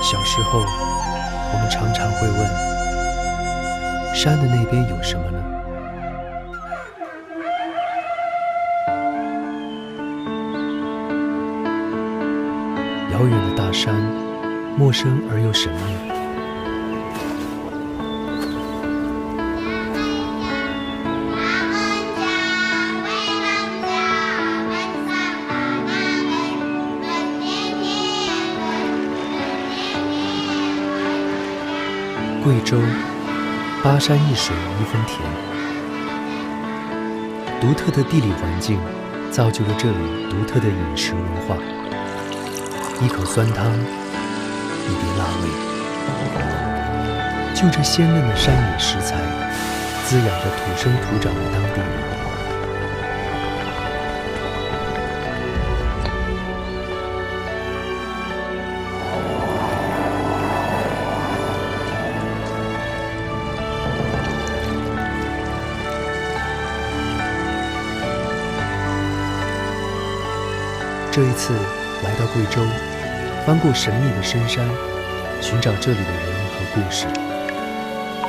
小时候，我们常常会问：山的那边有什么呢？遥远的大山，陌生而又神秘。贵州巴山一水一分田，独特的地理环境造就了这里独特的饮食文化。一口酸汤，一碟辣味，就这鲜嫩的山野食材，滋养着土生土长的当地人。这一次来到贵州，翻过神秘的深山，寻找这里的人和故事，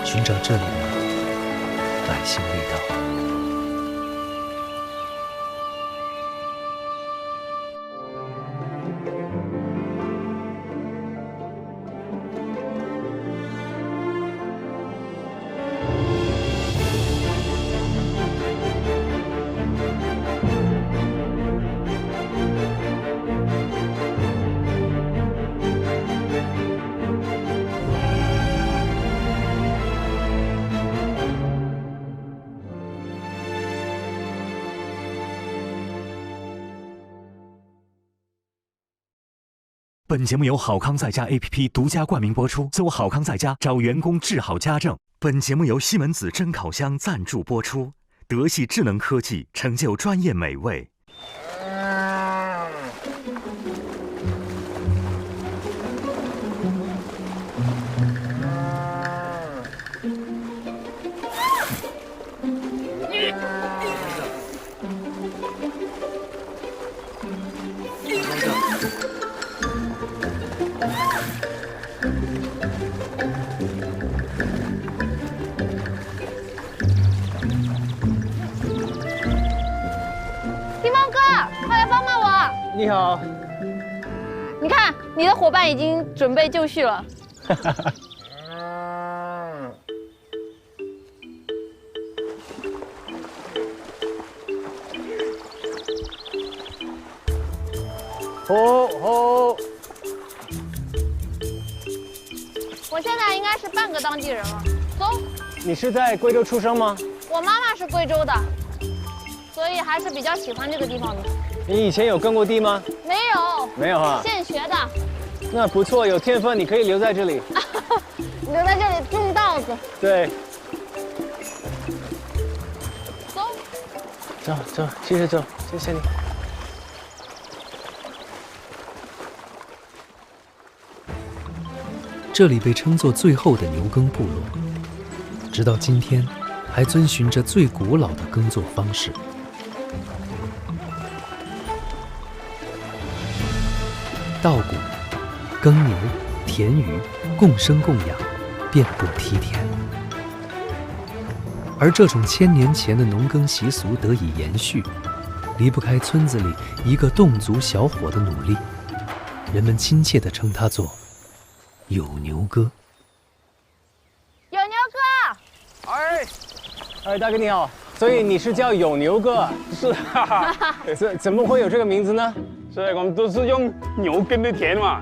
寻找这里的百姓味道。本节目由好康在家 APP 独家冠名播出，搜好康在家找员工治好家政。本节目由西门子蒸烤箱赞助播出，德系智能科技成就专业美味。你好，你看，你的伙伴已经准备就绪了。吼！我现在应该是半个当地人了。走。你是在贵州出生吗？我妈妈是贵州的，所以还是比较喜欢这个地方的。你以前有耕过地吗？没有。没有啊。现学的。那不错，有天分，你可以留在这里。留在这里种稻子。对。走，走，继续走，谢谢你。这里被称作最后的牛耕部落，直到今天还遵循着最古老的耕作方式。稻谷、耕牛、田鱼共生共养，遍布梯田。而这种1000年前的农耕习俗得以延续，离不开村子里一个侗族小伙的努力，人们亲切地称他做有牛哥。有牛哥！大哥你好，所以你是叫有牛哥？是啊，怎么会有这个名字呢？所以我们都是用牛耕的田嘛。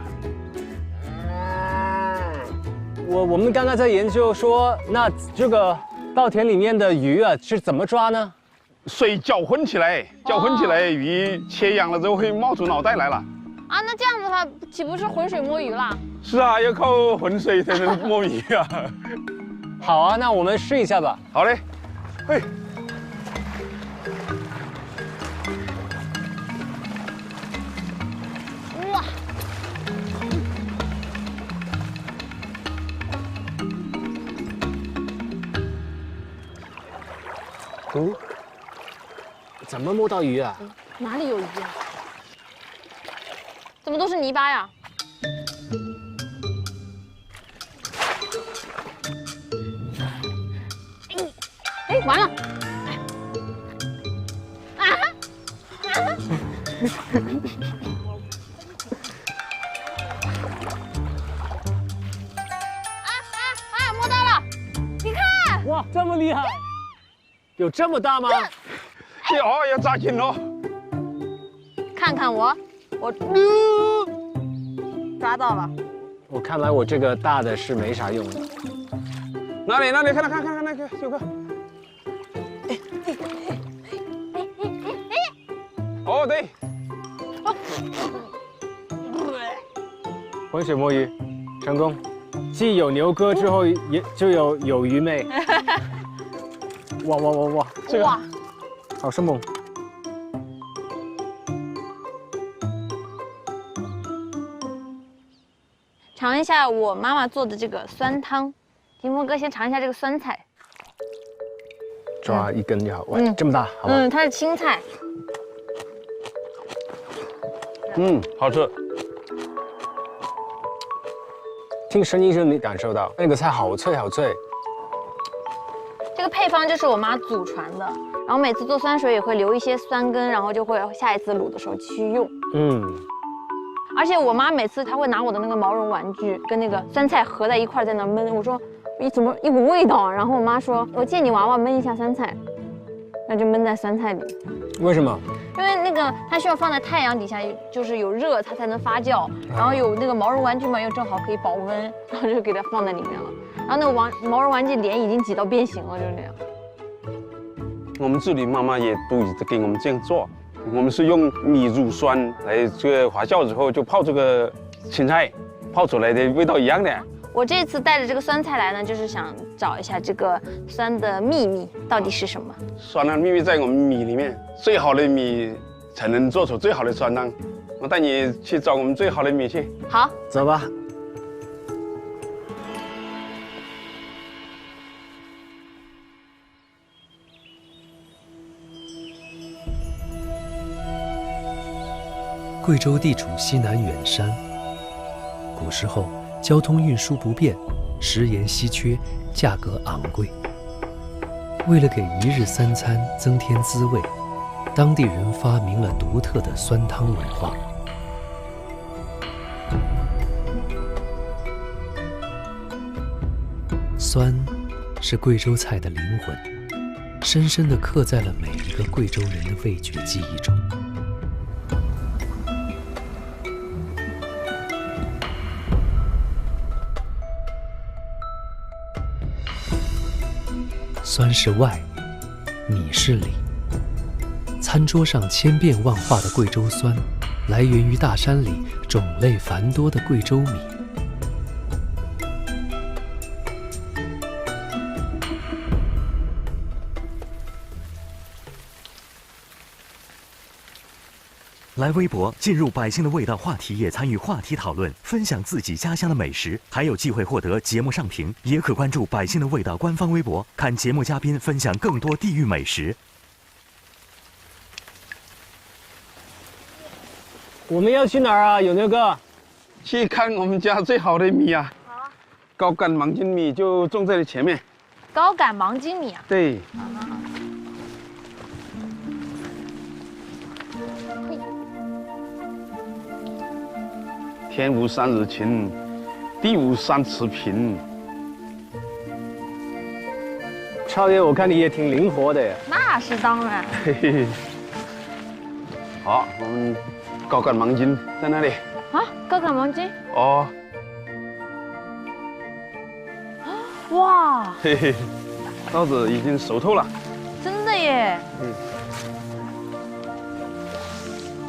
我们刚刚在研究说，那这个稻田里面的鱼啊是怎么抓呢？水搅混起来，鱼切痒了之后会冒出脑袋来了。啊，那这样子的话，岂不是浑水摸鱼啦？是啊，要靠浑水才能摸鱼啊。好啊，那我们试一下吧。好嘞，嘿。哇！怎么摸到鱼啊？哪里有鱼啊？怎么都是泥巴呀？完了。摸到了！你看，哇，这么厉害，有这么大吗？要扎紧了。看看我抓到了。我看来我这个大的是没啥用的。哪里？看那个秀哥。哦，对。浑水摸鱼，成功。既有牛哥之后，也就有鱼妹。哇！这个好生猛。尝一下我妈妈做的这个酸汤，金峰哥先尝一下这个酸菜。抓一根就好。哇，这么大，好吧？它是青菜。好吃。听声音就能感受到那个菜好脆。这个配方就是我妈祖传的，然后每次做酸水也会留一些酸根，然后就会下一次卤的时候继续用。而且我妈每次她会拿我的那个毛绒玩具跟那个酸菜合在一块在那焖，我说你怎么一股味道啊？然后我妈说我借你娃娃焖一下酸菜，那就焖在酸菜里。为什么？因为那个它需要放在太阳底下，就是有热它才能发酵，然后有那个毛绒玩具嘛，又正好可以保温，然后就给它放在里面了。然后那个毛绒玩具脸已经挤到变形了，就是那样。我们这里妈妈也都一直给我们这样做，我们是用米乳酸来这个发酵之后就泡这个青菜，泡出来的味道一样的。我这次带着这个酸菜来呢，就是想找一下这个酸的秘密到底是什么。酸的秘密在我们米里面，最好的米才能做出最好的酸汤。我带你去找我们最好的米去。好，走吧。贵州地处西南远山，古时候交通运输不便，食盐稀缺，价格昂贵。为了给一日三餐增添滋味，当地人发明了独特的酸汤文化。酸是贵州菜的灵魂，深深地刻在了每一个贵州人的味觉记忆中。酸是外，米是里。餐桌上千变万化的贵州酸，来源于大山里种类繁多的贵州米。来微博，进入百姓的味道话题页，参与话题讨论，分享自己家乡的美食，还有机会获得节目上评。也可关注百姓的味道官方微博，看节目嘉宾分享更多地域美食。我们要去哪儿啊？有牛哥，去看我们家最好的米啊！好，高杆芒筋米就种在了前面。高杆芒筋米啊？对。天无三日晴，地无三尺平。超爷，我看你也挺灵活的耶。那是当然。嘿嘿。好，我们高杆芒筋在那里。啊，高杆芒筋？哦。哇！嘿嘿，稻子已经熟透了。真的耶。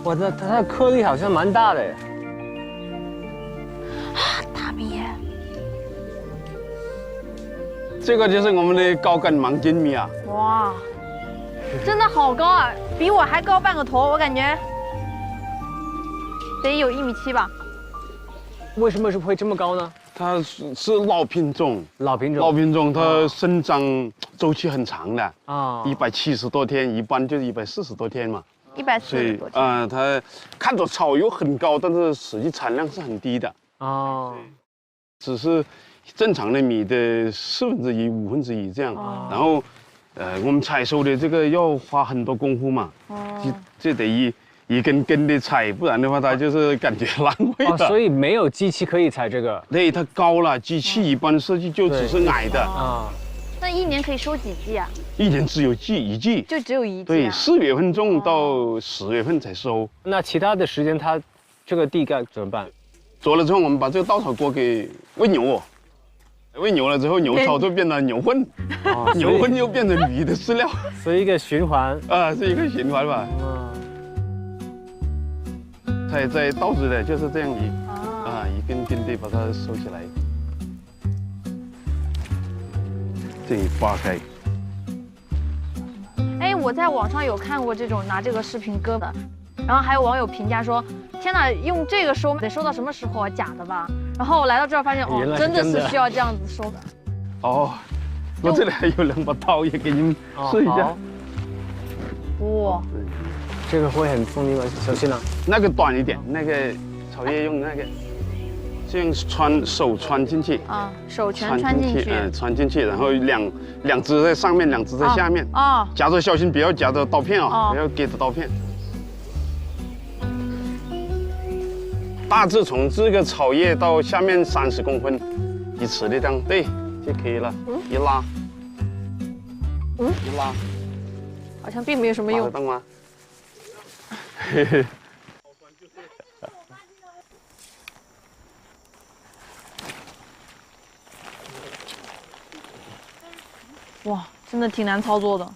哇，它的颗粒好像蛮大的耶。大米耶！这个就是我们的高杆芒筋米啊！哇，真的好高啊，比我还高半个头，我感觉得有1.7米吧。为什么会这么高呢？它是老品种，老品种，老品种它生长周期很长的啊，170多天，一般就是140多天嘛。140多天。它看着草又很高，但是实际产量是很低的。哦，只是正常的米的1/4、1/5这样。然后，我们采收的这个要花很多功夫嘛，这得一根根的采，不然的话它就是感觉浪费了。所以没有机器可以采这个。对，它高了，机器一般设计就只是矮的啊。那一年可以收几季啊？一年只有一季，就只有一季。对，4月份种到10月份才收。那其他的时间它这个地该怎么办？做了之后，我们把这个稻草锅给喂牛，喂牛了之后，牛草就变成牛粪，牛粪又变成鱼的饲料，所以一个循环啊，是一个循环吧。在稻子的就是这样一根根的把它收起来，这里扒开。哎，我在网上有看过这种拿这个视频割的，然后还有网友评价说：“天哪，用这个收得收到什么时候啊？假的吧？”然后我来到这儿发现，真的是需要这样子收的。我这里还有2把刀，也给你们试一下。哇，这个会很锋利吗？小心啊！那个短一点，那个草叶用那个，这样手穿进去啊，手全穿进去，穿进去，然后两只在上面，两只在下面夹着小心不要夹着刀片不要给着刀片。大致从这个草叶到下面30公分，一尺的这样对就可以了。一拉，一拉，好像并没有什么用。动吗？哇，真的挺难操作的。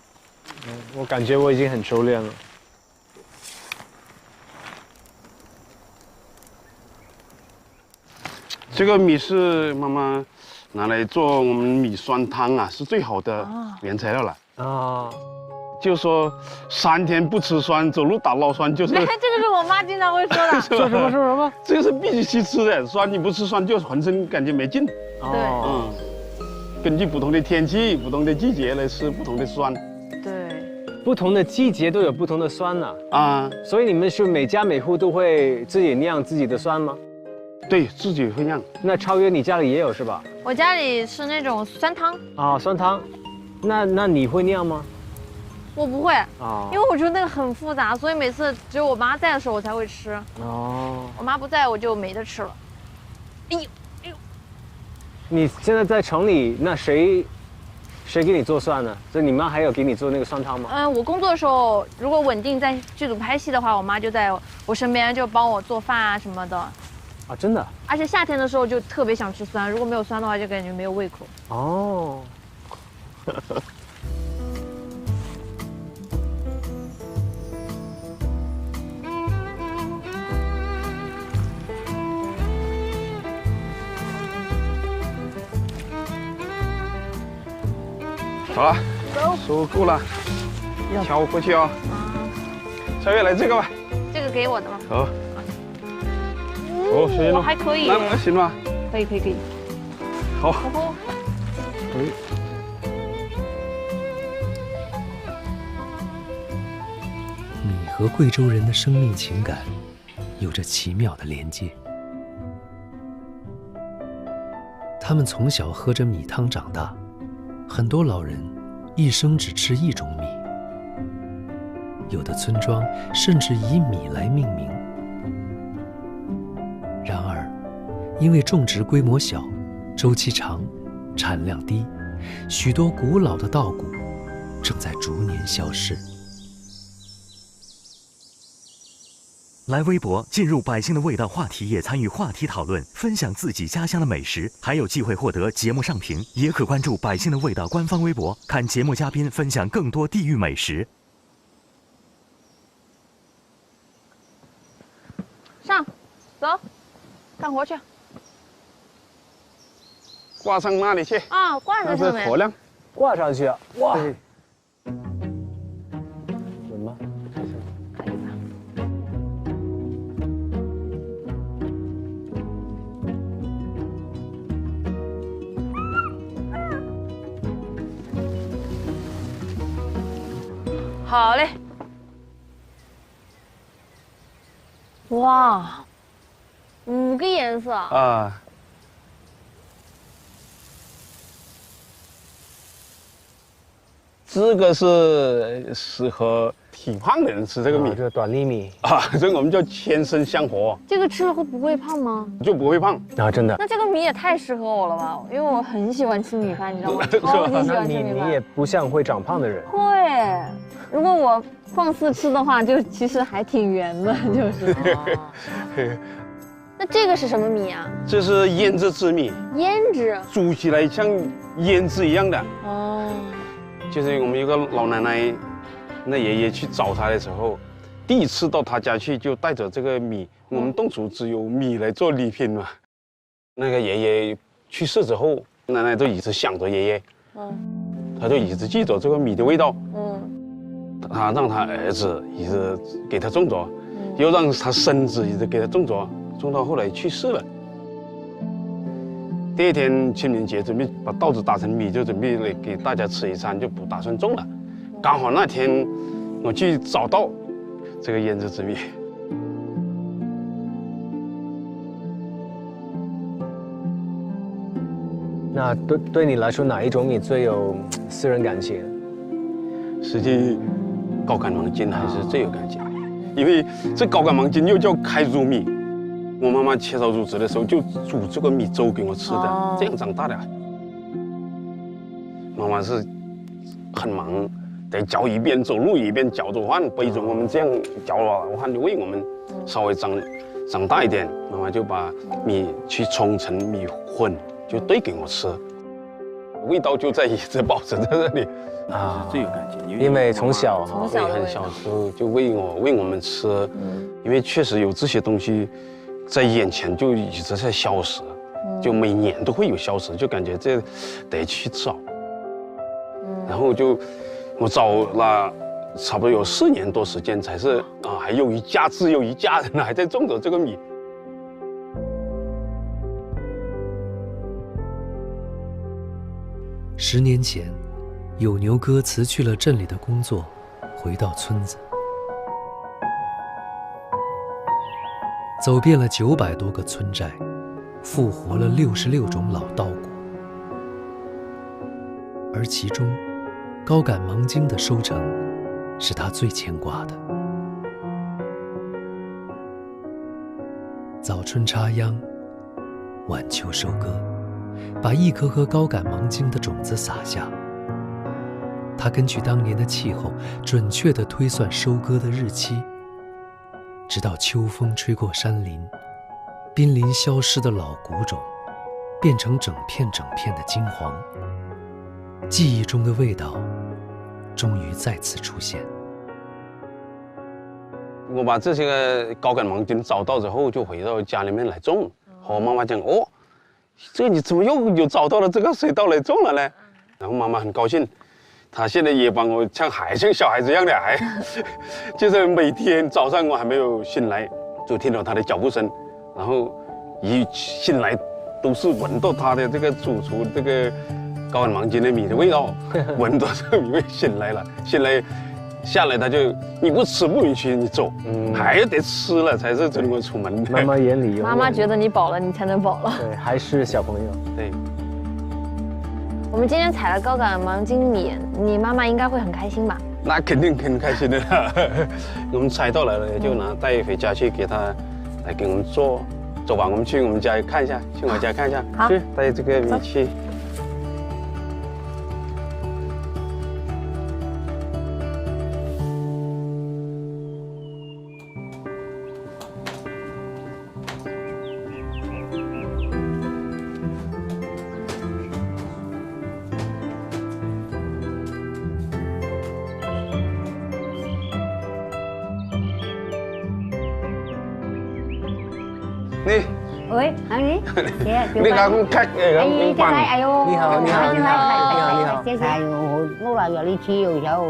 我感觉我已经很熟练了。这个米是妈妈拿来做我们米酸汤啊，是最好的原材料了就说3天不吃酸，走路打捞酸，就是。这个是我妈经常会说的。说什么？这个是必须吃的，酸你不吃酸就浑身感觉没劲。对。根据不同的天气、不同的季节来吃不同的酸。对。不同的季节都有不同的酸呢。所以你们是每家每户都会自己酿自己的酸吗？对，自己会酿。那超越你家里也有是吧？我家里是那种酸汤。酸汤。那你会酿吗？我不会因为我觉得那个很复杂，所以每次只有我妈在的时候我才会吃。我妈不在我就没得吃了。哎呦！你现在在城里，那谁给你做蒜呢？就你妈还有给你做那个酸汤吗？我工作的时候，如果稳定在剧组拍戏的话，我妈就在我身边，就帮我做饭什么的。真的。而且夏天的时候就特别想吃酸，如果没有酸的话，就感觉没有胃口。好了，收够了，挑过去小月来这个吧。这个给我的吗？好。行了，还可以。那行吗？可以。好。米和贵州人的生命情感有着奇妙的连接。他们从小喝着米汤长大，很多老人一生只吃一种米，有的村庄甚至以米来命名。然而，因为种植规模小、周期长、产量低，许多古老的稻谷正在逐年消失。来微博进入百姓的味道话题，也参与话题讨论，分享自己家乡的美食，还有机会获得节目上屏。也可关注百姓的味道官方微博，看节目嘉宾分享更多地域美食。上，走，干活去。挂上那里去挂上上面。那是火亮，挂上去哇！稳吗？可以吧？好嘞。哇，5个颜色这个是适合体胖的人吃这个米这个短粒米啊，这个我们叫千参香活，这个吃了会不会胖吗？就不会胖。啊，真的。那这个米也太适合我了吧，因为我很喜欢吃米饭，你知道吗？超级喜那你欢吃米饭。也不像会长胖的人。会，如果我放肆吃的话，就其实还挺圆的，就是。那这个是什么米啊？这是胭脂紫米，胭脂。煮起来像胭脂一样的。哦。就是我们有个老奶奶，那爷爷去找她的时候，第一次到她家去就带着这个米，我们侗族只有米来做礼品嘛。那个爷爷去世之后，奶奶就一直想着爷爷，她就一直记着这个米的味道。她让她儿子一直给她种着，又让她孙子一直给她种着，种到后来去世了。第二天清明节，准备把稻子打成米，就准备来给大家吃一餐，就不打算种了。刚好那天我去找到这个胭脂紫米。那对你来说，哪一种米最有私人感情？实际高杆芒筋还是最有感情，因为这高杆芒筋又叫开乳米。我妈妈切到乳汁的时候就煮这个米粥给我吃的，这样长大的。妈妈是很忙，得嚼一边走路一边搅着饭，背着我们这样搅了饭就喂我们。稍微长大一点，妈妈就把米去冲成米混，就兑给我吃，味道就在一直保持在这里。最有感情，因为从小很小的时候就喂我们吃，因为确实有这些东西在眼前就一直在消失，就每年都会有消失，就感觉这得去找，然后我找了差不多有4年多时间，才是还有只有一家人还在种着这个米。10年前，有牛哥辞去了镇里的工作，回到村子，走遍了900多个村寨，复活了66种老稻谷，而其中高杆芒筋的收成是他最牵挂的。早春插秧，晚秋收割，把一颗颗高杆芒筋的种子撒下。他根据当年的气候，准确地推算收割的日期，直到秋风吹过山林，濒临消失的老谷种变成整片整片的金黄，记忆中的味道终于再次出现。我把这些个高杆芒筋找到之后，就回到家里面来种，和我妈妈讲，这个你怎么又有找到了这个水稻来种了呢？然后妈妈很高兴，她现在也帮我像小孩子一样的，就是每天早上我还没有醒来，就听到她的脚步声，然后一醒来都是闻到她的这个煮出这个高杆芒筋的米的味道，闻到这个米味醒来了，醒来下来他就你不吃不允许你走，还得吃了才是准我出门的。妈妈眼里有妈妈觉得你饱了，你才能饱了。对，还是小朋友。对。我们今天采了高杆芒筋米，你妈妈应该会很开心吧？那肯定很开心的啦。我们采到来了，就带回家去给她来给我们做。走吧，我们去我们家看一下，去我家看一下。好，去带这个米去。喂，阿姨，你講khách anh bạn. 哎呦，你好你好你好谢谢。哎呦，我弄了有力气有时候。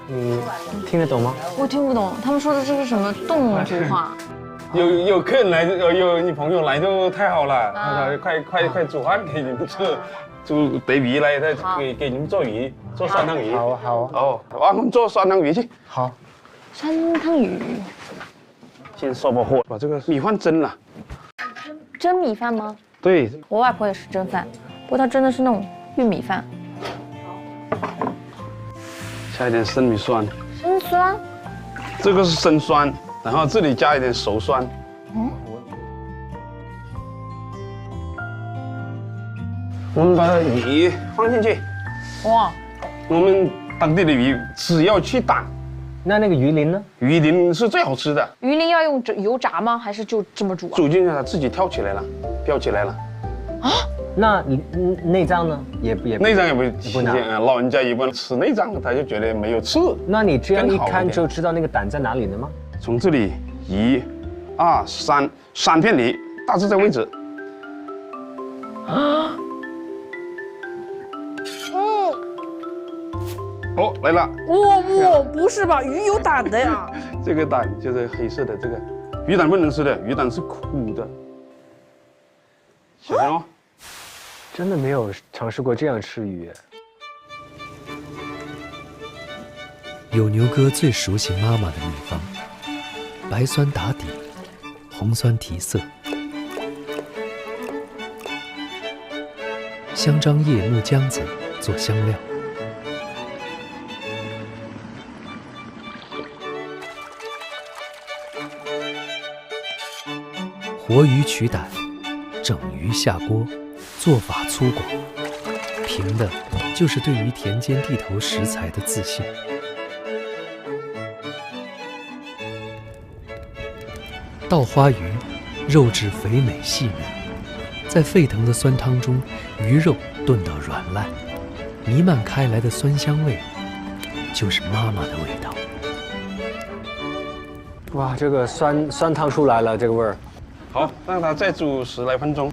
你听得懂吗？我听不懂，他们说的这是什么侗族话？有客人来，有你朋友来就太好了，快煮饭给你们吃，煮得鱼来，再给你们做鱼，做酸汤鱼。好好哦，我们做酸汤鱼去。好，酸汤鱼。先烧把火，把这个米饭蒸了。蒸米饭吗？对，我外婆也是蒸饭，不过她蒸的是那种玉米饭。加一点生米酸，生酸。这个是生酸，然后这里加一点熟酸。我们把鱼放进去。哇，我们当地的鱼只要去胆，那个鱼鳞呢？鱼鳞是最好吃的。鱼鳞要用油炸吗？还是就这么煮啊？煮进去它自己跳起来了，飘起来了。那内脏呢？也内脏也不不拿。老人家一般吃内脏，他就觉得没有刺。那你这样一看更好一点就知道那个胆在哪里了吗？从这里1、2、3片梨，大致这位置。哦，来了。哇，不是吧？鱼有胆的呀？这个胆就是黑色的，这个鱼胆不能吃的，鱼胆是苦的。小心哦。真的没有尝试过这样吃鱼。有牛哥最熟悉妈妈的秘方：白酸打底，红酸提色，香樟叶、木姜子做香料。活鱼取胆，整鱼下锅，做法粗犷，凭的就是对于田间地头食材的自信。稻花鱼，肉质肥美细嫩，在沸腾的酸汤中，鱼肉炖到软烂，弥漫开来的酸香味，就是妈妈的味道。哇，这个酸汤出来了，这个味儿。好，让它再煮10来分钟。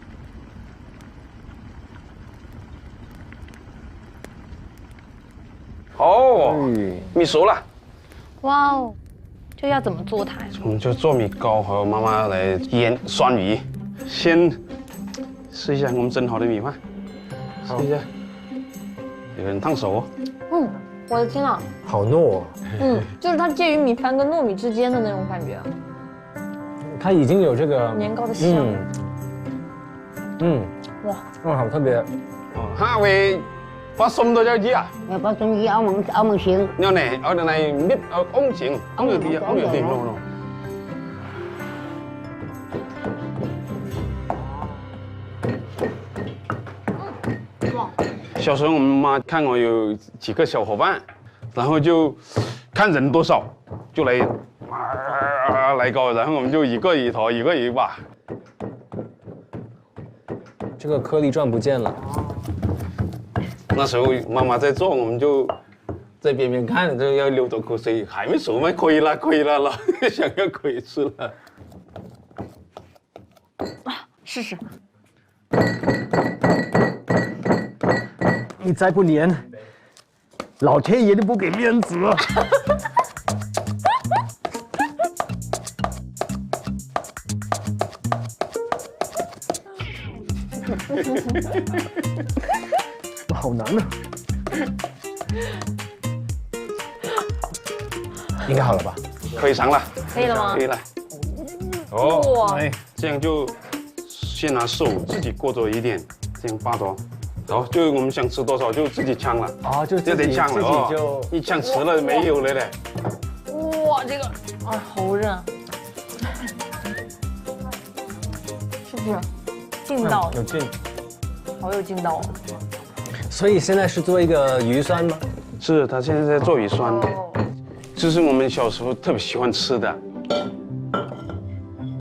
哦，米熟了。哇哦，这要怎么做它呀？我们就做米糕和妈妈来腌酸鱼。先试一下我们蒸好的米饭，试一下，有点烫手哦。我的天啊！好糯哦。就是它介于米饭跟糯米之间的那种感觉。它已经有这个年糕的香。哇，好特别。哦，下回把餸到咗啊！把餸魚澳門線，然後呢，我哋嚟搣翁前，翁有啲啊，翁有啲咯。小时候我们妈看我有几个小伙伴，然后就看人多少就来来搞，然后我们就一个一头，一个一把。这个颗粒状不见了。那时候妈妈在做，我们就在边边看，就要流着口水，还没熟吗？可以了，可以了，老想要可以吃了。试试。你再不粘，老天爷都不给面子了。好难啊！应该好了吧？可以尝了。可以了吗？可以了。哦，哎，这样就先拿手自己过着一点，这样扒着。然后就我们想吃多少就自己呛了。哦，就这得呛了哦，一呛吃了没有了嘞。哇，这个啊，好韧，是不是？劲道有劲，好有劲道哦。所以现在是做一个鱼酸吗？是，他现在在做鱼酸，这是我们小时候特别喜欢吃的。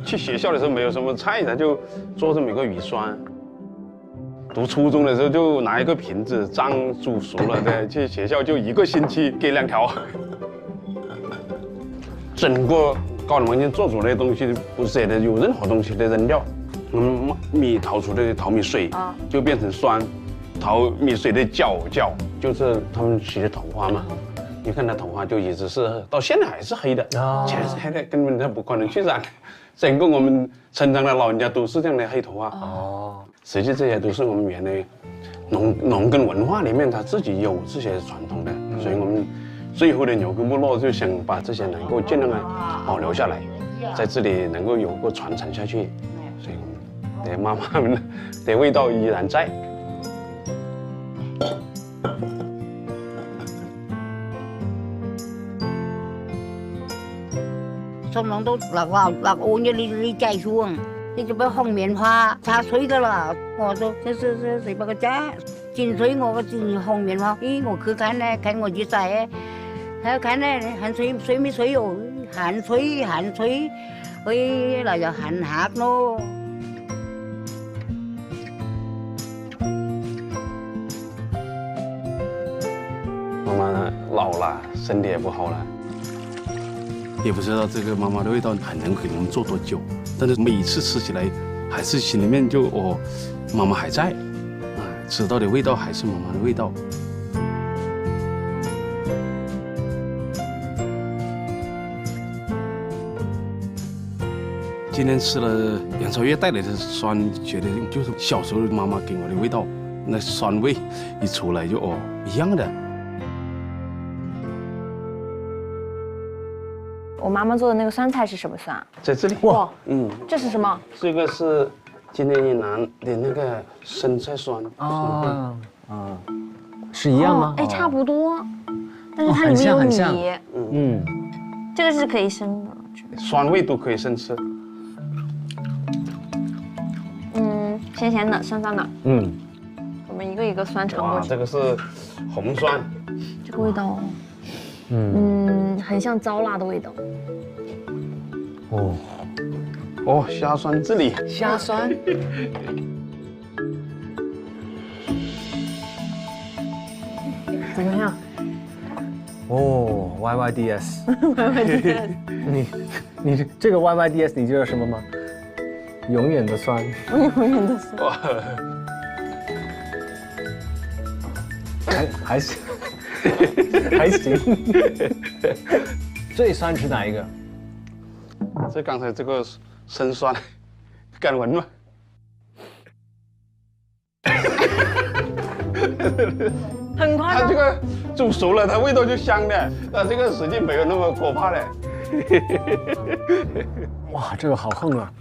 去学校的时候没有什么菜的，就做这么一个鱼酸。读初中的时候就拿一个瓶子装煮熟了的，去学校就1个星期给2条。整个高粱饅头做出来的东西不舍得有任何东西的扔掉。我们米淘出的淘米水就变成酸，淘米水的角就是他们洗的头发嘛。你看它头发就一直是到现在还是黑的，全是黑的，根本它不可能去染。整个我们村上的老人家都是这样的黑头发。哦，实际这些都是我们原来农耕文化里面他自己有这些传统的，所以我们最后的牛耕部落就想把这些能够尽量的保留下来，在这里能够有个传承下去，所以我们的妈妈们的味道依然在。ส้มน้อง都หลักโอ้ยลีใจช่วงที่จะไปห้องเมียนพาชาสวยก็ล่ะงอตัวใส่ปากกาจ้าจินสวยงอก็จินห้องเมียนพาอีงอคือขันแน่ขันงอจีใส่ถ้าขันแน่หันสวยไม่สวยอยู่หันสวยเฮ้ยเราจะหันหักโน่妈妈老了，身体也不好了，也不知道这个妈妈的味道还能给我们做多久。但是每一次吃起来，还是心里面就妈妈还在，吃到的味道还是妈妈的味道。今天吃了杨超越带来的酸，觉得就是小时候妈妈给我的味道，那酸味一出来就一样的。我妈妈做的那个酸菜是什么酸？在这里哇，这是什么？这个是今天你拿的那个生菜酸。是一样吗？哎，差不多，但是它里面有米。这个是可以生的。酸味都可以生吃。咸咸的，酸酸的。我们一个一个酸尝过去。这个是红酸。这个味道，很像糟腊的味道。虾酸这里。虾酸。怎么样？YYDS。YYDS。你这个 YYDS 你知道什么吗？永远的酸。永远的酸。还行。还行。最酸是哪一个？这刚才这个生酸，敢闻吗？很夸张。它这个煮熟了，它味道就香的，它这个实际没有那么可怕的。哇，这个好横啊！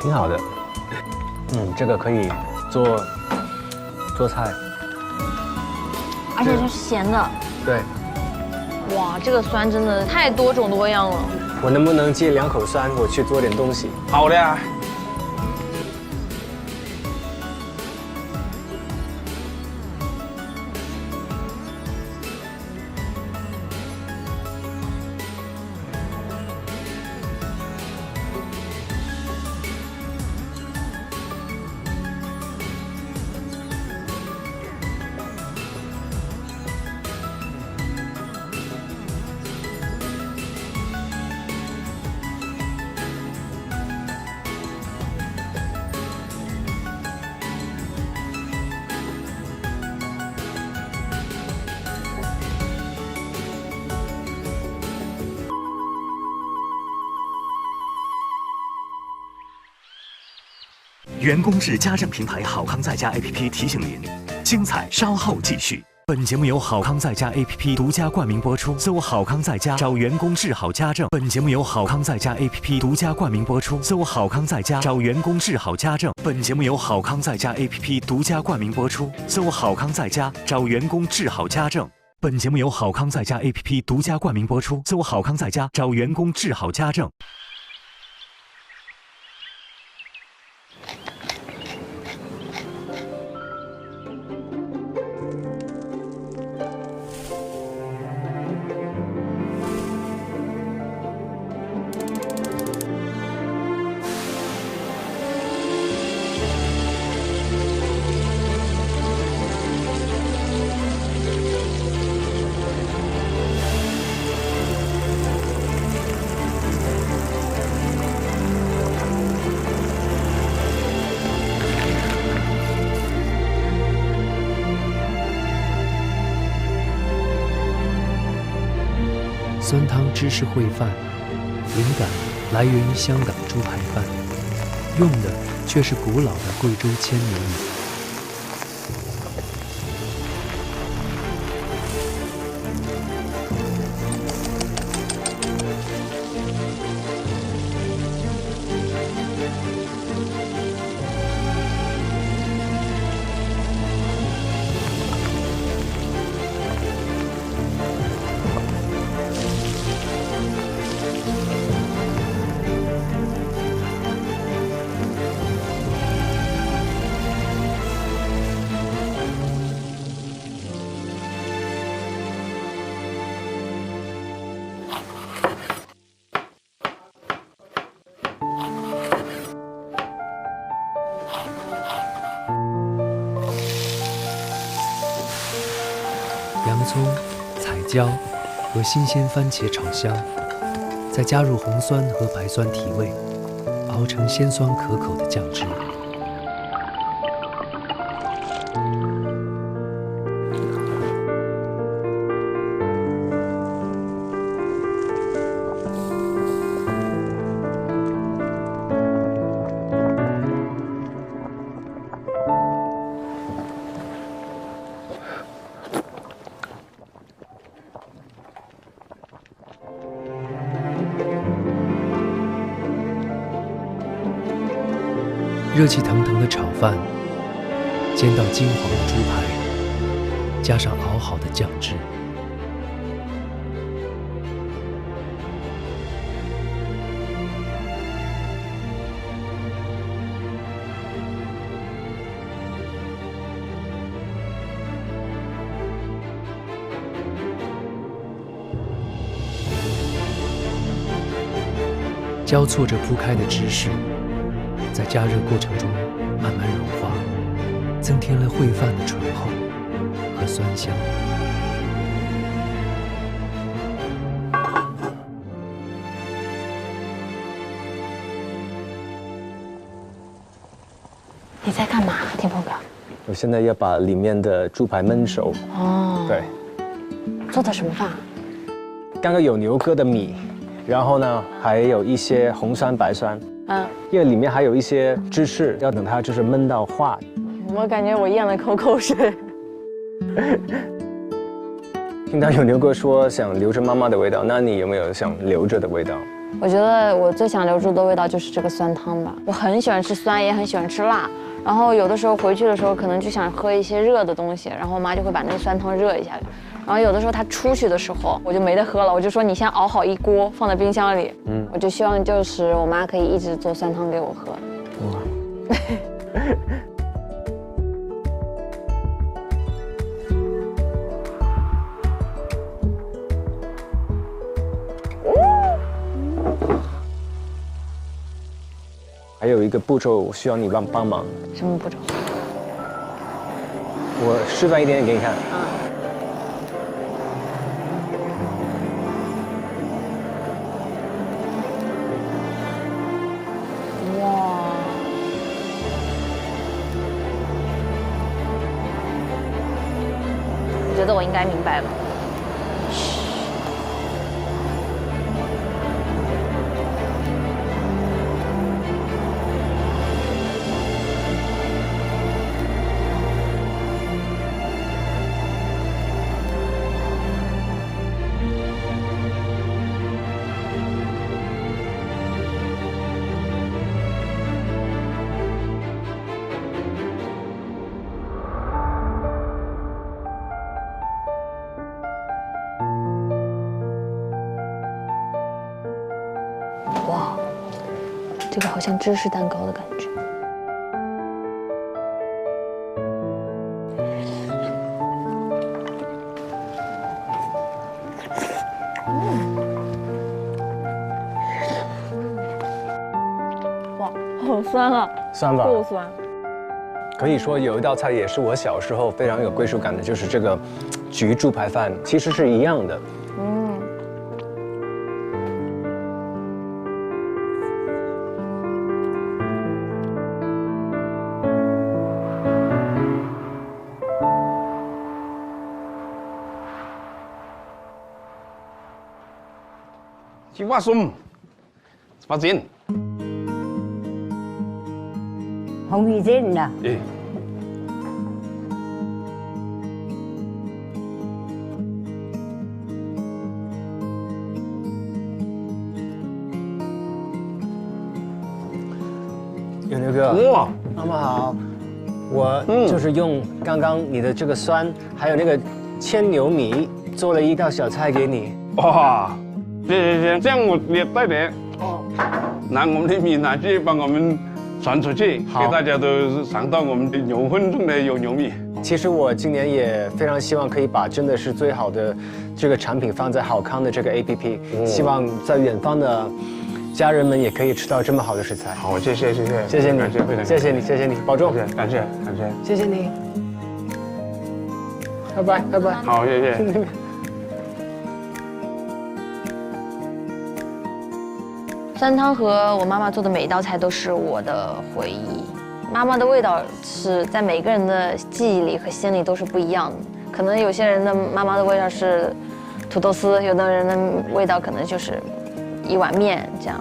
挺好的，这个可以做菜，而且是咸的。对。哇，这个酸真的太多种多样了。我能不能接2口酸？我去做点东西。好的呀。员工制家政平台好康在家 APP 提醒您，精彩稍后继续。本节目由好康在家 APP 独家冠名播出，搜好康在家找员工治好家政。本节目由好康在家 APP 独家冠名播出，搜好康在家找员工治好家政。本节目由好康在家 APP 独家冠名播出，搜好康在家找员工治好家政。本节目由好康在家 APP 独家冠名播出，搜好康在家找员工治好家政。酸汤芝士烩饭，灵感来源于香港猪排饭，用的却是古老的贵州千年米。葱、彩椒和新鲜番茄炒香，再加入红酸和白酸提味，熬成鲜酸可口的酱汁。热气腾腾的炒饭，煎到金黄的猪排，加上熬好的酱汁。交错着铺开的芝士，在加热过程中慢慢融化，增添了烩饭的醇厚和酸香。你在干嘛，天鹏哥？我现在要把里面的猪排焖熟。哦，对，做的什么饭？刚刚有牛哥的米，然后呢还有一些红酸白酸。因为里面还有一些芝士，要等它就是焖到化。我感觉我咽了口水。听到有牛哥说想留着妈妈的味道，那你有没有想留着的味道？我觉得我最想留住的味道就是这个酸汤吧。我很喜欢吃酸，也很喜欢吃辣。然后有的时候回去的时候，可能就想喝一些热的东西，然后我妈就会把那个酸汤热一下。然后有的时候她出去的时候，我就没得喝了，我就说你先熬好一锅放在冰箱里。我就希望就是我妈可以一直做酸汤给我喝。哇！还有一个步骤需要你帮忙。什么步骤？我示范一点点给你看。哇！我觉得我应该明白了。哇，这个好像芝士蛋糕的感觉。哇，好酸啊！酸吧？够酸。可以说有一道菜也是我小时候非常有归属感的，就是这个焗猪排饭，其实是一样的。鸡花松，发煎。红米煎的。哎。有牛哥。哇，妈妈好。我就是用刚刚你的这个酸，还有那个牵牛米，做了一道小菜给你。哇！行，这样我也带点。哦。拿我们的米拿去帮我们传出去，给大家都尝到我们的牛粪种的有牛米。其实我今年也非常希望可以把真的是最好的这个产品放在好康的这个 APP，希望在远方的家人们也可以吃到这么好的食材。好，谢谢你，谢谢你，保重。感谢，谢谢你。拜拜，拜拜。好，谢谢。酸汤和我妈妈做的每一道菜都是我的回忆。妈妈的味道是在每个人的记忆里和心里都是不一样的。可能有些人的妈妈的味道是土豆丝，有的人的味道可能就是一碗面这样。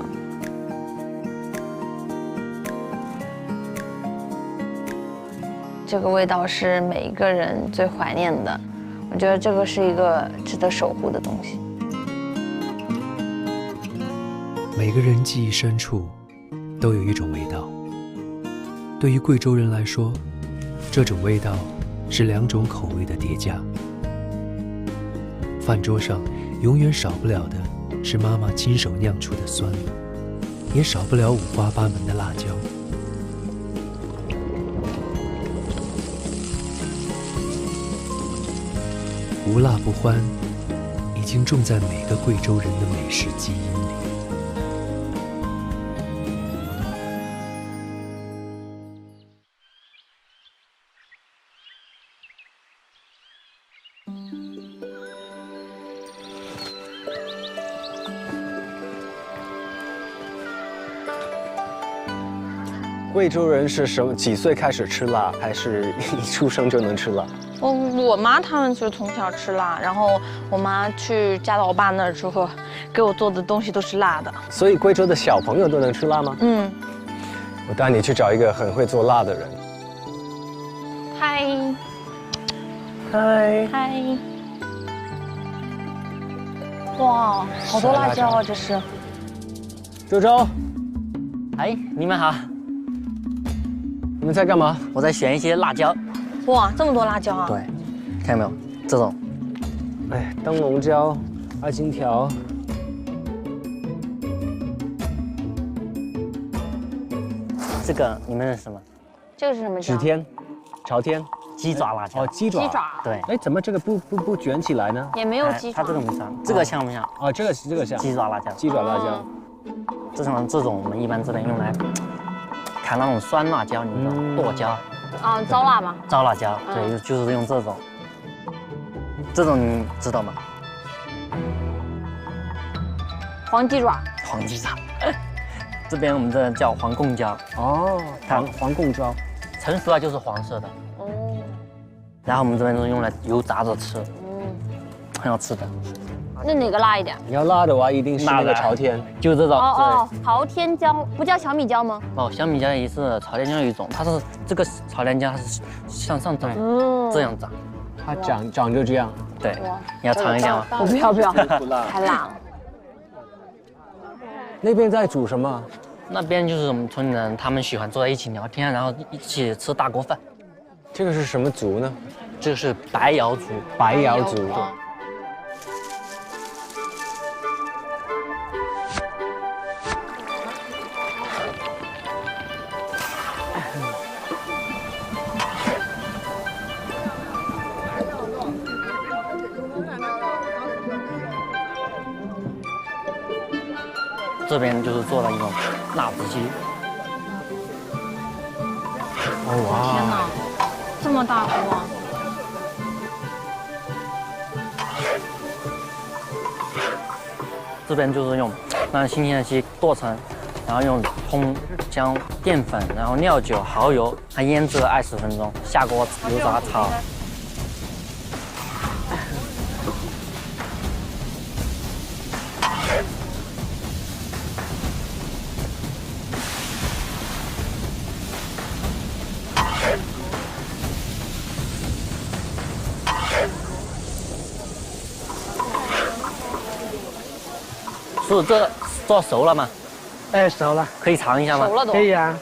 这个味道是每一个人最怀念的。我觉得这个是一个值得守护的东西。每个人记忆深处都有一种味道。对于贵州人来说，这种味道是2种口味的叠加。饭桌上永远少不了的是妈妈亲手酿出的酸，也少不了五花八门的辣椒。无辣不欢，已经种在每个贵州人的美食基因里。贵州人是什么？几岁开始吃辣？还是一出生就能吃辣？我妈他们是从小吃辣，然后我妈去嫁到我爸那儿之后，给我做的东西都是辣的。所以贵州的小朋友都能吃辣吗？嗯。我带你去找一个很会做辣的人。嗨。嗨。嗨。哇，好多辣椒啊！这是。周周。哎，你们好。你们在干嘛？我在选一些辣椒。哇，这么多辣椒啊！对，看到没有？这种。哎，灯笼椒、爱心条。这个你们认识吗？这个是什么椒？指天、朝天。鸡爪辣椒。哦，鸡爪。鸡爪。对。哎，怎么这个不卷起来呢？也没有鸡爪。它这个没像，这个像不像？哦，这个像。鸡爪辣椒。鸡爪辣椒。这种我们一般只能用来砍那种酸辣椒，你知道吗？剁椒。啊，糟辣吗？糟辣椒，对，就是用这种。这种你知道吗？黄鸡爪。黄鸡爪。这边我们这叫黄贡椒。哦，黄贡椒，成熟了就是黄色的。哦。然后我们这边是用来油炸着吃，很好吃的。那哪个辣一点？你要辣的话，一定是那个朝天，就这种。哦，朝天椒不叫小米椒吗？哦，小米椒也是朝天椒一种，它是这个朝天椒它是向上长，这样长。它长就这样。对，你要尝一下吗？我不要，太辣了。那边在煮什么？那边就是我们村里人，他们喜欢坐在一起聊天，然后一起吃大锅饭。这个是什么族呢？这个是白瑶族。白瑶族。这边就是做了一种辣子鸡。哦哇！天哪，这么大锅啊！这边就是用让新鲜的鸡剁成，然后用葱、姜、淀粉，然后料酒、蚝油，还腌制了20分钟，下锅油炸炒。叔，这做熟了吗？哎，熟了，可以尝一下吗？熟了都。可以啊。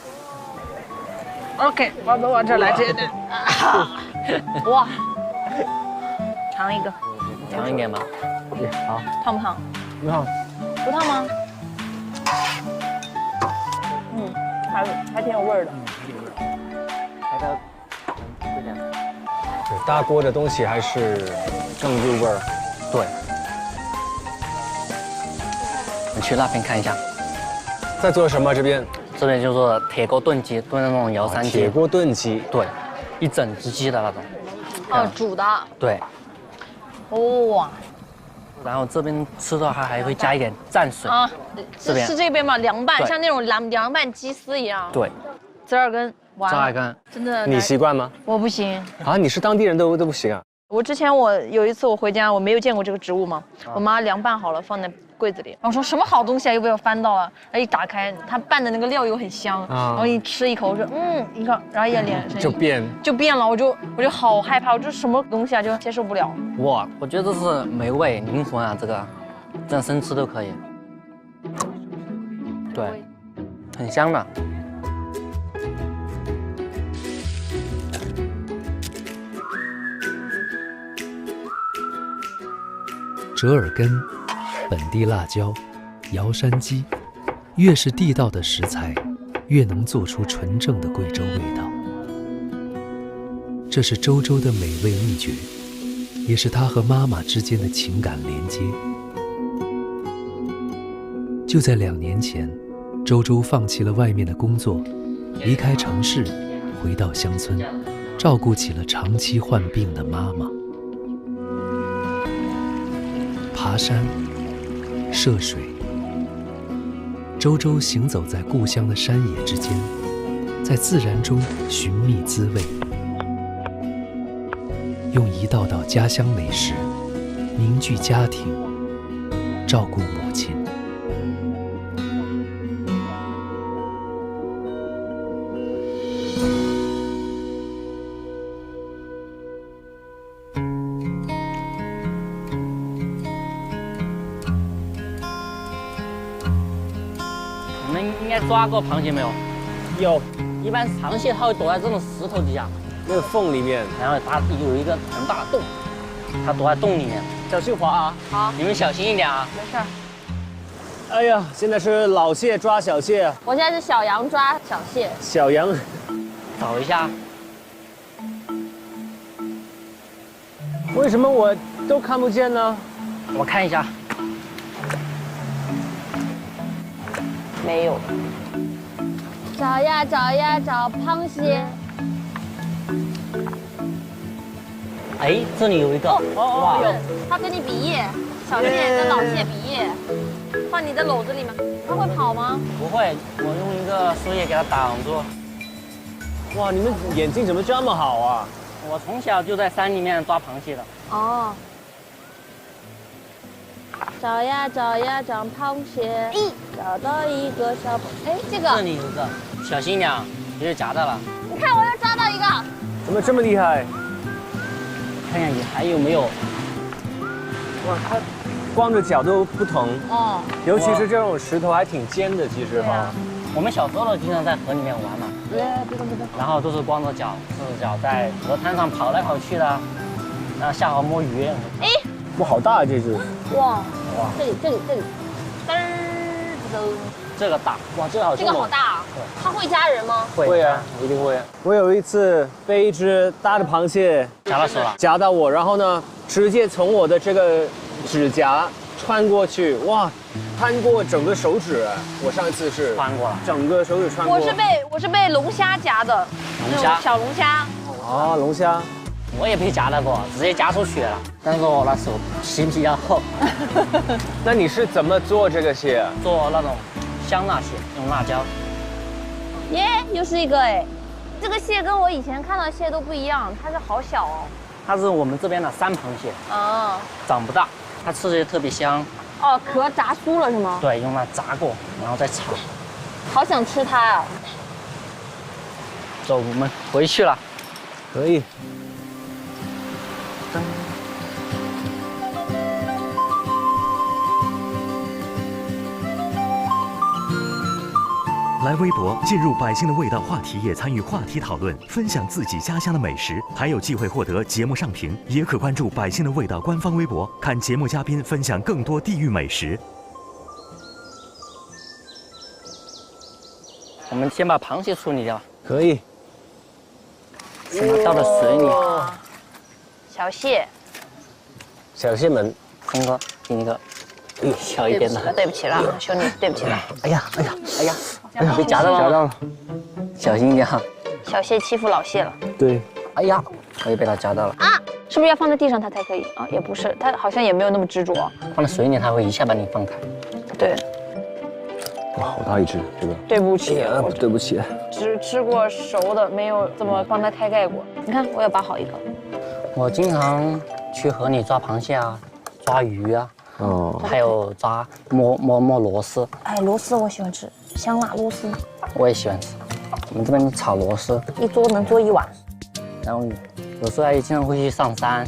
OK， 我们往这来这点。哇，尝一个。尝一点吧。好。烫不烫？不烫。不烫吗？还挺有味儿的。大锅的东西还是更入味儿。对。你去那边看一下。在做什么？这边？这边就是铁锅炖鸡，炖那种瑶山鸡。铁锅炖鸡。对，一整只鸡的那种。哦，煮的。对，哇。然后这边吃的话还会加一点蘸水啊，这边是这边吗？凉拌，对像那种凉拌鸡丝一样。对，折耳根，哇，折耳根真的。你习惯吗？我不行。啊，你是当地人都不行啊？我之前有一次我回家，我没有见过这个植物嘛，我妈凉拌好了放在柜子里，然后说什么好东西啊，又被我翻到了，然后一打开，它拌的那个料又很香，然后一吃一口，我说一个，然后一脸就变了，我就好害怕，我这是什么东西啊，就接受不了。哇，我觉得这是美味灵魂啊，这个，这样生吃都可以。对，很香的。折耳根、本地辣椒、瑶山鸡，越是地道的食材，越能做出纯正的贵州味道。这是周周的美味秘诀，也是她和妈妈之间的情感连接。就在2年前，周周放弃了外面的工作，离开城市，回到乡村，照顾起了长期患病的妈妈。爬山、涉水，周周行走在故乡的山野之间，在自然中寻觅滋味，用一道道家乡美食凝聚家庭，照顾母亲。你们应该抓过螃蟹没有？有，一般螃蟹它会躲在这种石头底下，那个缝里面，然后它有一个很大的洞，它躲在洞里面。小心滑啊！好，你们小心一点啊！没事。哎呀，现在是老蟹抓小蟹，我现在是小羊抓小蟹。小羊，找一下，为什么我都看不见呢？我看一下。没有。找呀找呀找螃蟹。哎，这里有一个。哇，有。它跟你比耶，小蟹跟老蟹比耶，放你的篓子里面，它会跑吗？不会，我用一个树叶给它挡住。哇，你们眼睛怎么这么好啊？我从小就在山里面抓螃蟹的。哦。找呀找呀找螃蟹，找到一个小螃，哎，这个。这里有一个，小心点，别就夹到了。你看，我又抓到一个。怎么这么厉害？看看你还有没有。哇，它光着脚都不疼。哦。尤其是这种石头还挺尖的，其实哈。我们小时候经常在河里面玩嘛。别动。然后都是光着脚，赤着脚在河滩上跑来跑去的，然后下河摸鱼。哎。哇，好大啊这只！哇，这里，嘚儿嘚。这个大，哇，这个好这个好大啊！它会夹人吗？会啊，一定会。我有一次被一只大的螃蟹夹到手了，夹到我，然后呢，直接从我的这个指甲穿过去，哇，穿过整个手指。我上一次是穿过了，整个手指穿过。我是被龙虾夹的，龙虾，小龙虾。哦，龙虾。我也被夹到过，直接夹出血了。但是我那手皮比较厚。那你是怎么做这个蟹？做那种香辣蟹，用辣椒。耶，又是一个哎！这个蟹跟我以前看到的蟹都不一样，它是好小哦。它是我们这边的山螃蟹。哦。长不大，它吃起来特别香。哦，壳炸酥了是吗？对，用它炸过，然后再炒。好想吃它啊！走，我们回去了。可以。来微博进入百姓的味道话题，也参与话题讨论，分享自己家乡的美食，还有机会获得节目上屏。也可关注百姓的味道官方微博，看节目嘉宾分享更多地域美食。我们先把螃蟹处理掉。可以。倒到水里。小蟹。小蟹们，峰哥，给你一个小一点的。对不起了，兄弟，对不起了。哎呀，被夹到了。夹到了，小心一点哈。小蟹欺负老蟹了。对。哎呀，我也被它夹到了。啊！是不是要放在地上它才可以啊？也不是，它好像也没有那么执着。放在水里，它会一下把你放开。对，哇，好大一只，这个。对不起，哎呀，对不起。只吃过熟的，没有这么帮它开盖过。你看，我也拔好一个。我经常去河里抓螃蟹啊，抓鱼啊，还有抓摸螺丝。哎，螺丝我喜欢吃，香辣螺丝。我也喜欢吃。我们这边炒螺丝，一桌能做1碗。然后有时候还经常会去上山，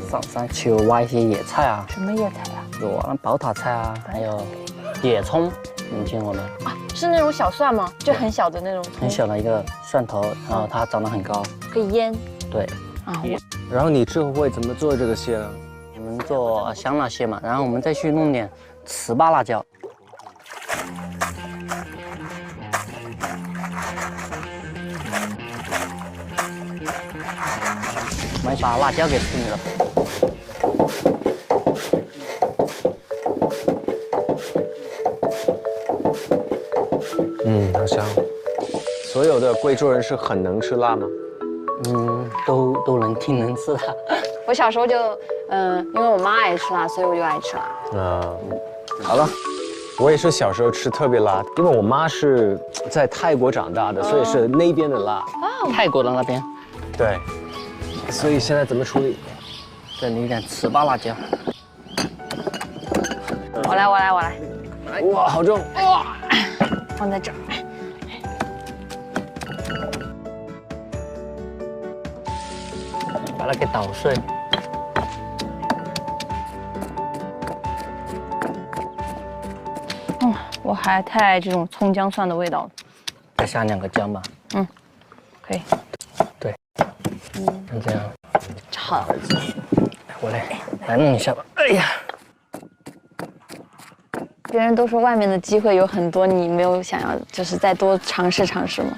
上山去挖一些野菜啊。什么野菜啊？有那宝塔菜啊，还有野葱，你听过没？啊，是那种小蒜吗？就很小的那种。很小的一个蒜头，然后它长得很高，可以腌。对。啊。然后你之后会怎么做这个蟹呢？我们做香辣蟹嘛，然后我们再去弄点糍粑辣椒。我们把辣椒给处理了。好香。所有的贵州人是很能吃辣吗？都挺能吃的。我小时候就，因为我妈爱吃辣，所以我就爱吃辣。好了。我也是小时候吃特别辣，因为我妈是在泰国长大的，所以是那边的辣。泰国的那边。对。所以现在怎么处理？这里一点糍粑辣椒。我来。哇，好重！哇，放在这儿。把它给捣碎。我还太爱这种葱姜蒜的味道了。再下2个姜吧。可以。对。这样。好。我来弄一下吧。哎呀。别人都说外面的机会有很多，你没有想要就是再多尝试吗？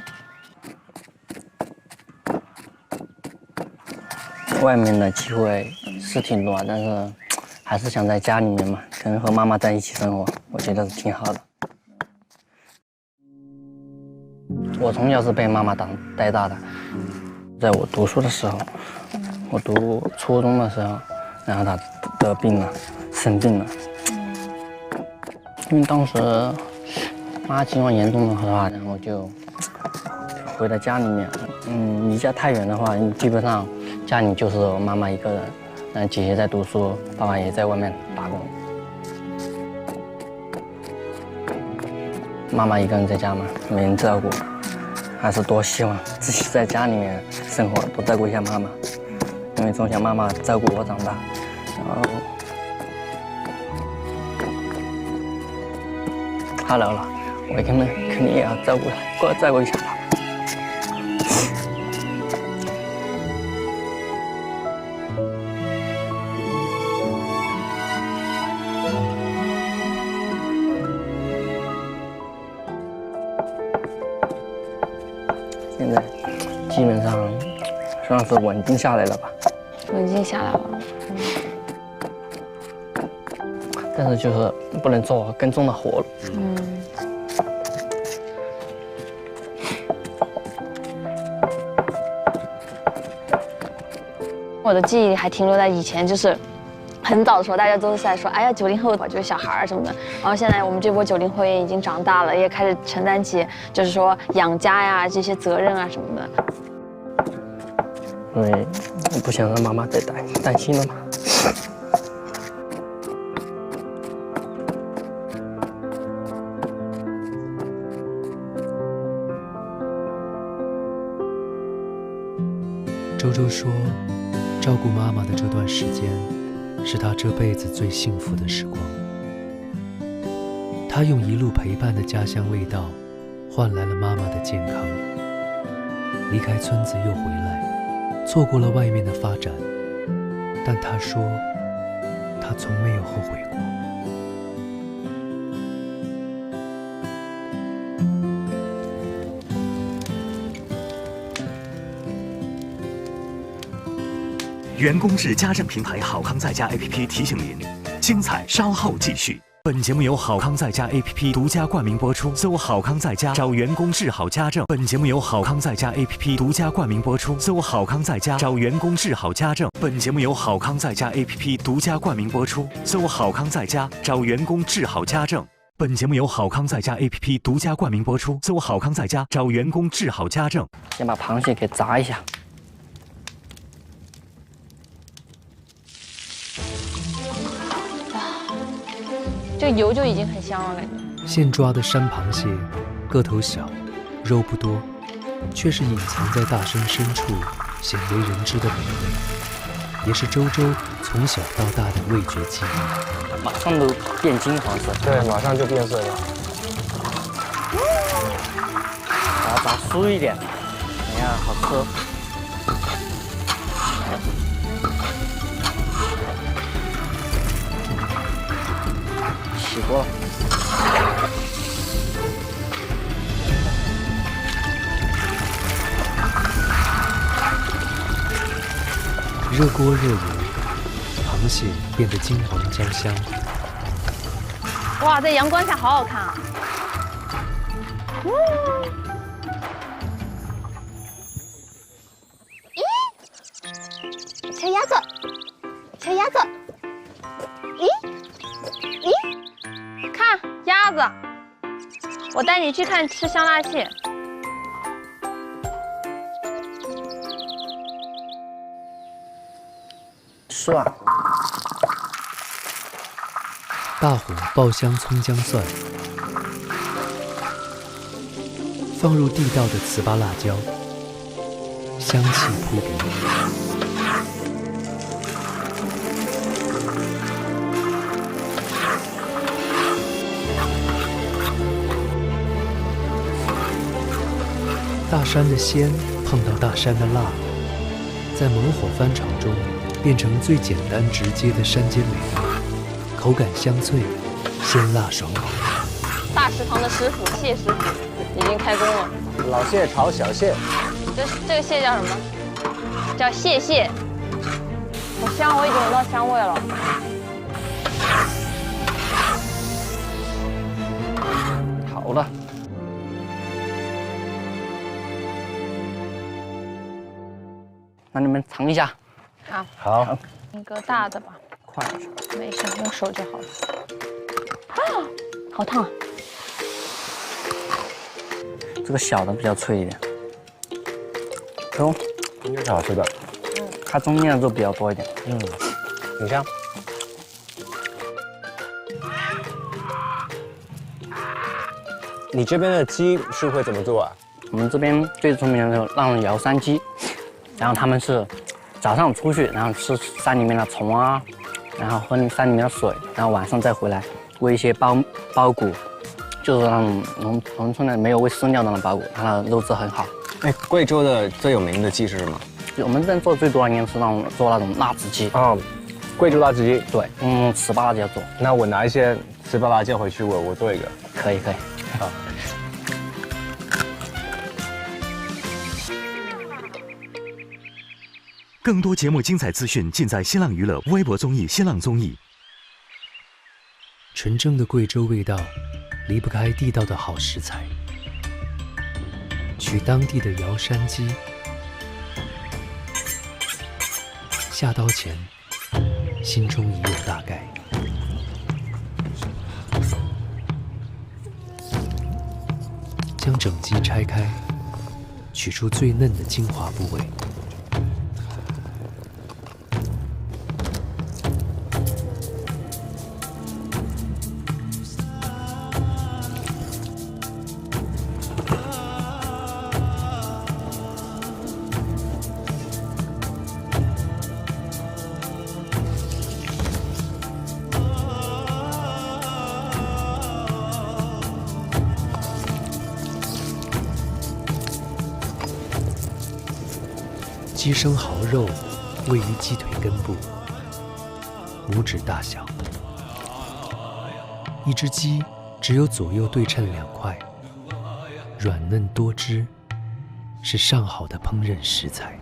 外面的机会是挺多，但是还是想在家里面嘛，跟和妈妈在一起生活，我觉得是挺好的。我从小是被妈妈带大的，在我读书的时候，我读初中的时候，然后她得病了，生病了。因为当时妈情况严重的话，然后就回到家里面。离家太远的话，基本上家里就是我妈妈一个人，姐姐在读书，爸爸也在外面打工。妈妈一个人在家嘛，没人照顾，还是多希望自己在家里面生活，多照顾一下妈妈。因为从小妈妈照顾我长大，然后她老了，我肯定也要照顾她，过来照顾一下她。现在基本上算是稳定下来了吧。稳定下来了。但是就是不能做更重的活了。我的记忆还停留在以前，就是很早的时候，大家都是在说，哎呀，90后就是小孩什么的。然后现在我们这波90后也已经长大了，也开始承担起就是说养家呀这些责任啊什么的。因为我不想让妈妈再担心了嘛。周周说，照顾妈妈的这段时间，是他这辈子最幸福的时光。他用一路陪伴的家乡味道，换来了妈妈的健康。离开村子又回来，错过了外面的发展，但他说，他从没有后悔过。员工制家政平台好康在家 APP 提醒您，精彩稍后继续。本节目由好康在家 APP 独家冠名播出，搜好康在家找员工治好家政。本节目由好康在家 APP 独家冠名播出，搜好康在家找员工治好家政。本节目由好康在家 APP 独家冠名播出，搜好康在家找员工治好家政。本节目由好康在家 APP 独家冠名播出，搜好康在家找员工治好家政。先把螃蟹给炸一下。这个油就已经很香了，感觉。现抓的山螃蟹，个头小，肉不多，却是隐藏在大山深处，鲜为人知的美味，也是周周从小到大的味觉记忆。马上都变金黄色。对，马上就变色了。把它炸酥一点，你看好吃。起锅了。热锅热油，螃蟹变得金黄焦香。哇，在阳光下好好看啊！咦，小鸭子，小鸭子，咦，看鸭子，我带你去看吃香辣蟹。吃啊！大火爆香葱姜蒜，放入地道的糍粑辣椒，香气扑鼻。大山的鲜碰到大山的辣，在猛火翻炒中变成最简单直接的山间美味，口感香脆，鲜辣爽口。大食堂的师傅谢师傅已经开工了。老蟹炒小蟹，这个蟹叫什么？叫蟹蟹。好香，我已经闻到香味了。好了。让你们尝一下。好，一个大的吧，快一点。没事，用手就好了。啊，好烫啊！这个小的比较脆一点。中，应该是好吃的。它中间的肉比较多一点。很香。你这边的鸡是会怎么做啊？我们这边最出名的就是让摇山鸡，然后他们是早上出去，然后吃山里面的虫啊，然后喝山里面的水，然后晚上再回来喂一些包谷，就是那种农村的没有喂饲料的那种包谷，它的肉质很好。哎，贵州的最有名的鸡是什么？我们这边做的最多的应该是做那种辣子鸡。哦，贵州辣子鸡。对，糍粑辣椒做。那我拿一些糍粑辣椒回去，我做一个。可以。好。更多节目精彩资讯尽在新浪娱乐微博综艺、新浪综艺。纯正的贵州味道，离不开地道的好食材。取当地的瑶山鸡，下刀前，心中已有大概。将整鸡拆开，取出最嫩的精华部位。鸡生蚝肉位于鸡腿根部，拇指大小。一只鸡只有左右对称2块，软嫩多汁，是上好的烹饪食材。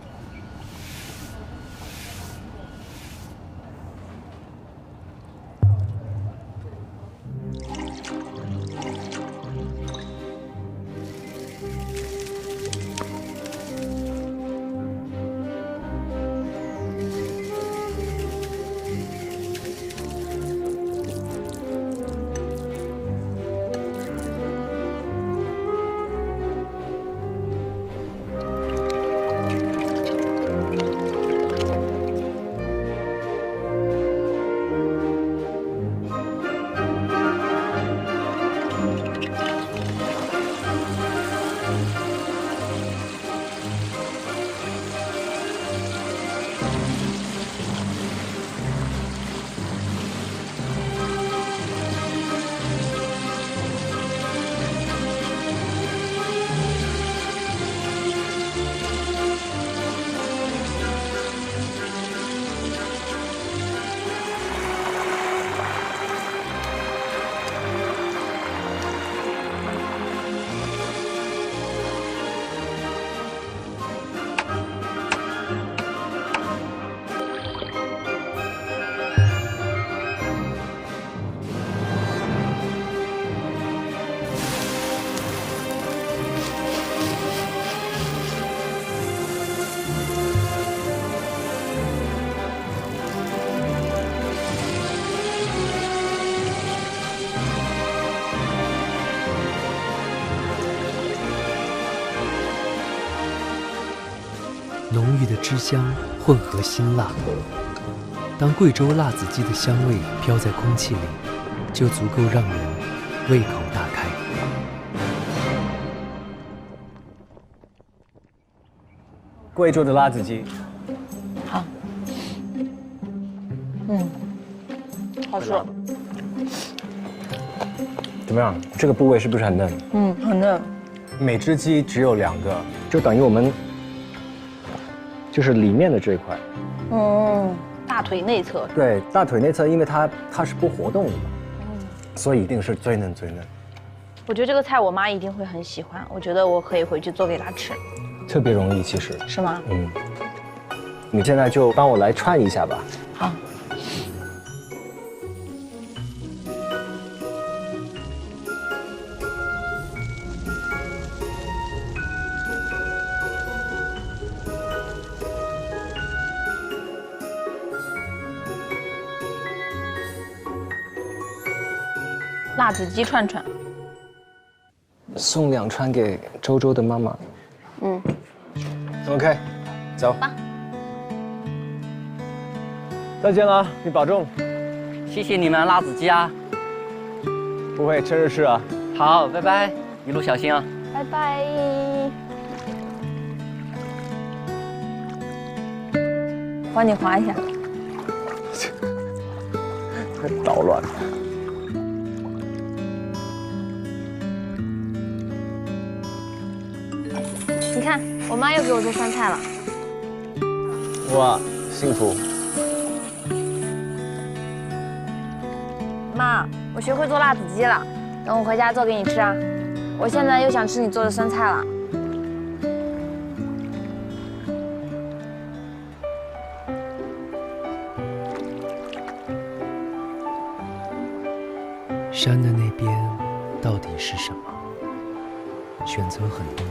浓郁的脂香混合辛辣。当贵州辣子鸡的香味飘在空气里，就足够让人胃口大开。贵州的辣子鸡，好，好吃。怎么样？这个部位是不是很嫩？很嫩。每只鸡只有2个，就等于我们就是里面的这一块。大腿内侧。对，大腿内侧，因为它是不活动的嘛，所以一定是最嫩最嫩。我觉得这个菜我妈一定会很喜欢，我觉得我可以回去做给她吃。特别容易，其实。是吗？你现在就帮我来串一下吧。好。辣子鸡串串，送2串给周周的妈妈。OK， 走吧。再见了，你保重。谢谢你们辣子鸡啊！不会，趁热吃啊。好，拜拜，一路小心啊！拜拜。帮你划一下。捣乱。你看，我妈又给我做酸菜了。哇，幸福！妈，我学会做辣子鸡了，等我回家做给你吃啊。我现在又想吃你做的酸菜了。山的那边到底是什么？选择很多，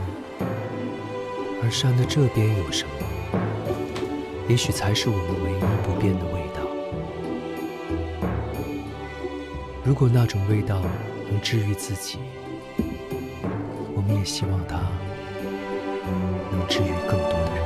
而山的这边有什么？也许才是我们唯一不变的味道。如果那种味道能治愈自己，我们也希望它能治愈更多的人。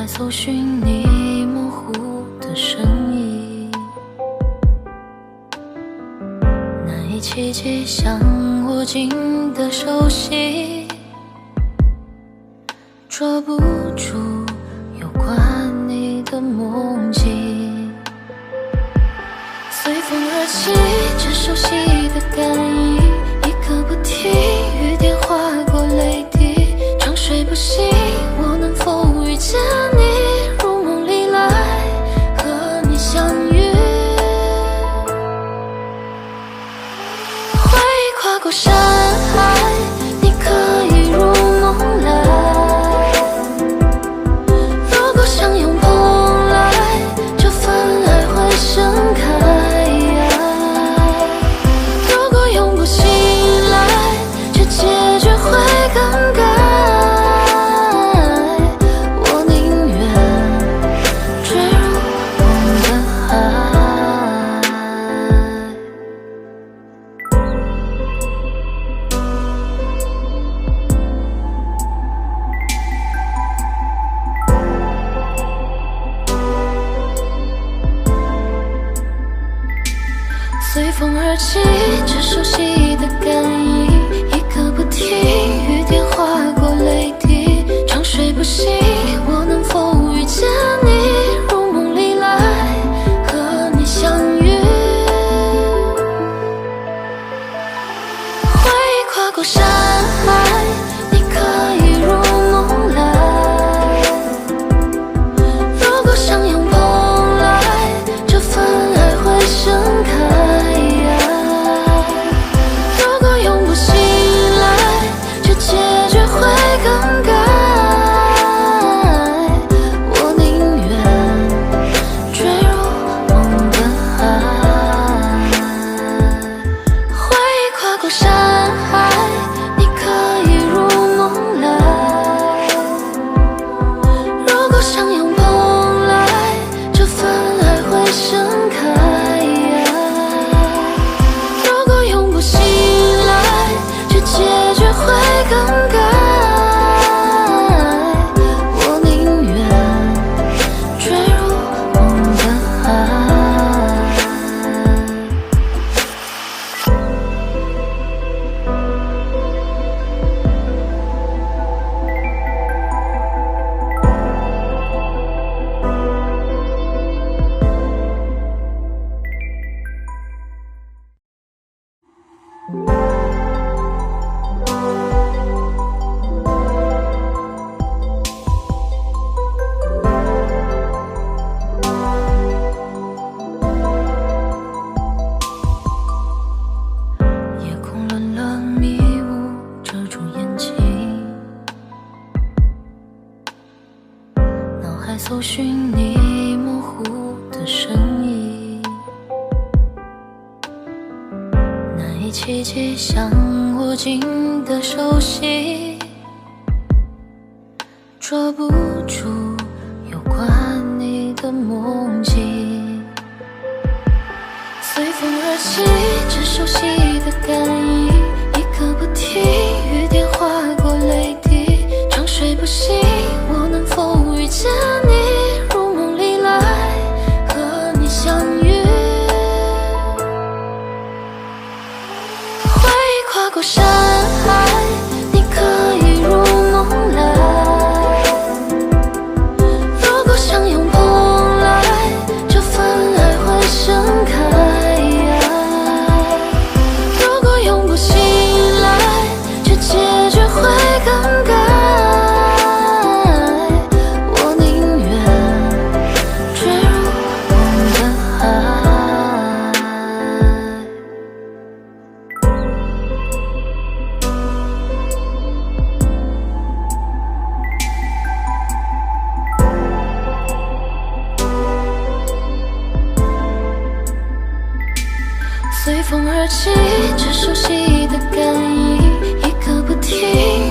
搜寻你模糊的身影，难以企及像握紧的手心，捉不住有关你的梦境。随风而起，这熟悉的感应，一刻不停，雨点划过泪滴，长睡不醒，我能否遇见你？如梦里来，和你相遇，回忆跨过山海，你可以如梦来。如果相拥碰来，这份爱会盛开。如果永不醒来，这结局会更改。随风而起，这熟悉的感应，一刻不停，雨点划过泪滴，长睡不醒，我能否遇见你？如梦里来，和你相遇。你模糊的身影，难以企及像握紧的手心，抓不住有关你的梦境。随风而起，这熟悉的感应，一刻不停，雨点划过泪滴，长睡不醒，我能否遇见你？如梦里来，和你相遇。回忆跨过山海，你可以如梦来。如果相拥碰来，这份爱会盛开。如果永不醒来，这结局会更改。我宁愿坠入梦的海。随风而起，这熟悉的感应，一刻不停，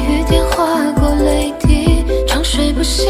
雨点划过泪滴，长睡不醒。